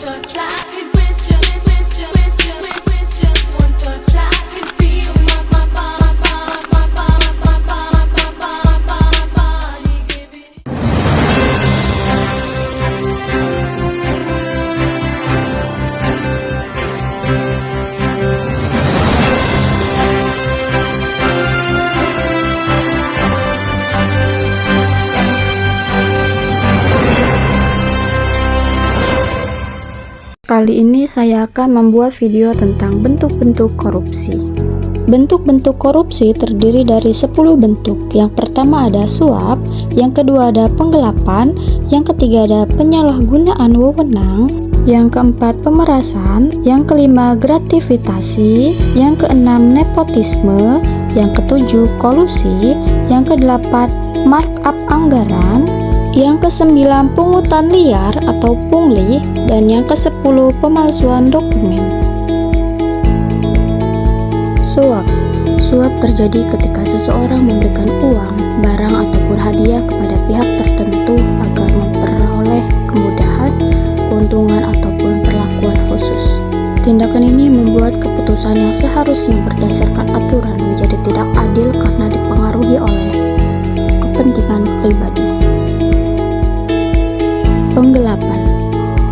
touch, I could with just one touch, I could feel my body giving. Kali ini saya akan membuat video tentang bentuk-bentuk korupsi. Bentuk-bentuk korupsi terdiri dari 10 bentuk. Yang pertama ada suap, yang kedua ada penggelapan, yang ketiga ada penyalahgunaan wewenang, yang keempat pemerasan, yang kelima gratifikasi, yang keenam nepotisme, yang ketujuh kolusi, yang kedelapan markup anggaran, yang kesembilan pungutan liar atau pungli, dan yang ke-10 pemalsuan dokumen. Suap. Suap terjadi ketika seseorang memberikan uang, barang ataupun hadiah kepada pihak tertentu agar memperoleh kemudahan, keuntungan ataupun perlakuan khusus. Tindakan ini membuat keputusan yang seharusnya berdasarkan aturan menjadi tidak adil karena dipengaruhi oleh kepentingan pribadi. Penggelapan.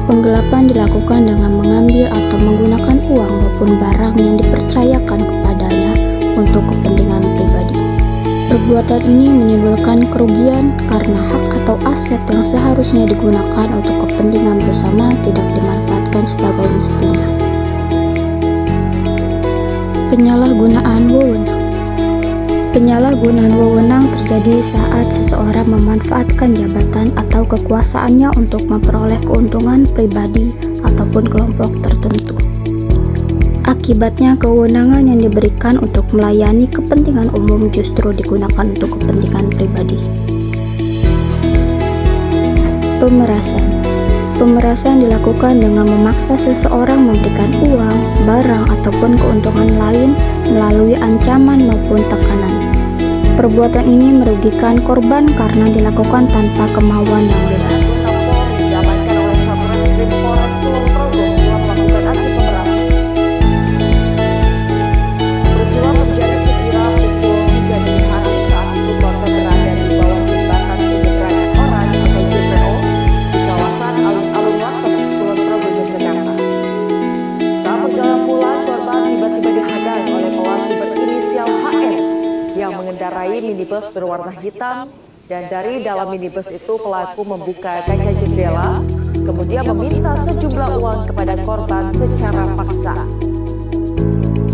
Penggelapan dilakukan dengan mengambil atau menggunakan uang maupun barang yang dipercayakan kepadanya untuk kepentingan pribadi. Perbuatan ini menimbulkan kerugian karena hak atau aset yang seharusnya digunakan untuk kepentingan bersama tidak dimanfaatkan sebagai mestinya. Penyalahgunaan wewenang. Penyalahgunaan wewenang terjadi saat seseorang memanfaatkan jabatan atau kekuasaannya untuk memperoleh keuntungan pribadi ataupun kelompok tertentu. Akibatnya, kewenangan yang diberikan untuk melayani kepentingan umum justru digunakan untuk kepentingan pribadi. Pemerasan. Pemerasan dilakukan dengan memaksa seseorang memberikan uang, barang, ataupun keuntungan lain melalui ancaman maupun tekanan. Perbuatan ini merugikan korban karena dilakukan tanpa kemauan yang bebas. Diamankan oleh Satreskrim Polres Kulon Progo setelah melakukan aksi pemerasan. Peristiwa terjadi sekira pukul 3 dini hari saat itu korban berada di bawah jembatan penyeberangan orang atau JPO di kawasan alun-alun Wates, Kulon Progo, Yogyakarta. Saat berjalan pulang, korban tiba-tiba dihadang oleh pelaku berinisial HM yang mengendarai minibus berwarna hitam, dan dari dalam minibus itu pelaku membuka kaca jendela, kemudian meminta sejumlah uang kepada korban secara paksa.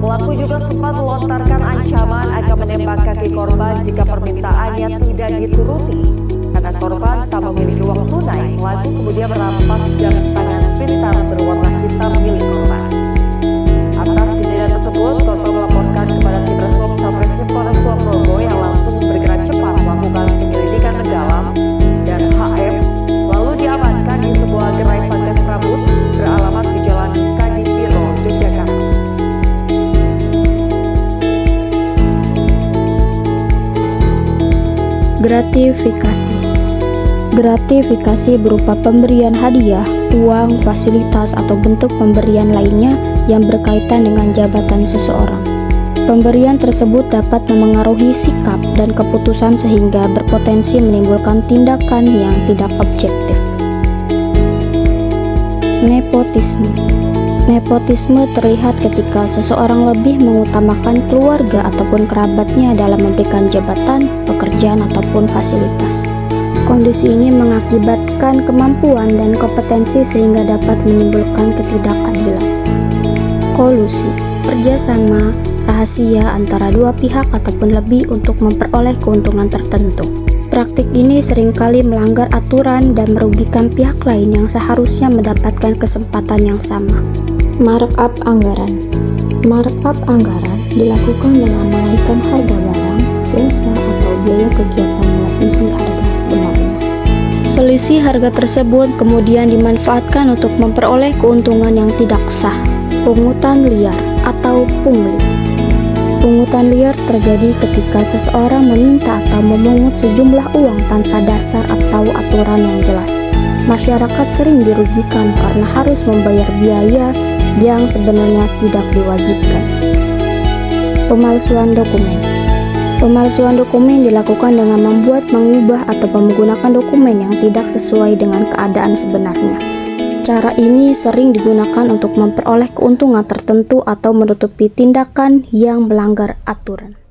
Pelaku juga sempat melontarkan ancaman akan menembak kaki korban jika permintaannya tidak dituruti. Karena korban tak memiliki uang tunai, pelaku kemudian merampas jam tangan pintar berwarna hitam milik korban. Atas kejadian tersebut, korban melaporkan kepada tim respons Satreskrim Polres Kulon Progo yang langsung bergerak cepat melakukan penyelidikan mendalam, dan HM lalu diamankan di sebuah gerai pangkas rambut beralamat di Jalan Kadipiro, Yogyakarta. Gratifikasi. Gratifikasi berupa pemberian hadiah, uang, fasilitas, atau bentuk pemberian lainnya yang berkaitan dengan jabatan seseorang. Pemberian tersebut dapat memengaruhi sikap dan keputusan sehingga berpotensi menimbulkan tindakan yang tidak objektif. Nepotisme. Nepotisme terlihat ketika seseorang lebih mengutamakan keluarga ataupun kerabatnya dalam memberikan jabatan, pekerjaan, ataupun fasilitas. Kondisi ini mengakibatkan kemampuan dan kompetensi sehingga dapat menimbulkan ketidakadilan. Kolusi, kerjasama rahasia antara dua pihak ataupun lebih untuk memperoleh keuntungan tertentu. Praktik ini seringkali melanggar aturan dan merugikan pihak lain yang seharusnya mendapatkan kesempatan yang sama. Markup anggaran. Markup anggaran dilakukan dengan menaikkan harga barang, jasa, atau biaya kegiatan melebihi harga sebenarnya. Selisih harga tersebut kemudian dimanfaatkan untuk memperoleh keuntungan yang tidak sah. Pungutan liar atau pungli. Pungutan liar terjadi ketika seseorang meminta atau memungut sejumlah uang tanpa dasar atau aturan yang jelas. masyarakat sering dirugikan karena harus membayar biaya yang sebenarnya tidak diwajibkan. Pemalsuan dokumen. Pemalsuan dokumen dilakukan dengan membuat, mengubah, atau menggunakan dokumen yang tidak sesuai dengan keadaan sebenarnya. Cara ini sering digunakan untuk memperoleh keuntungan tertentu atau menutupi tindakan yang melanggar aturan.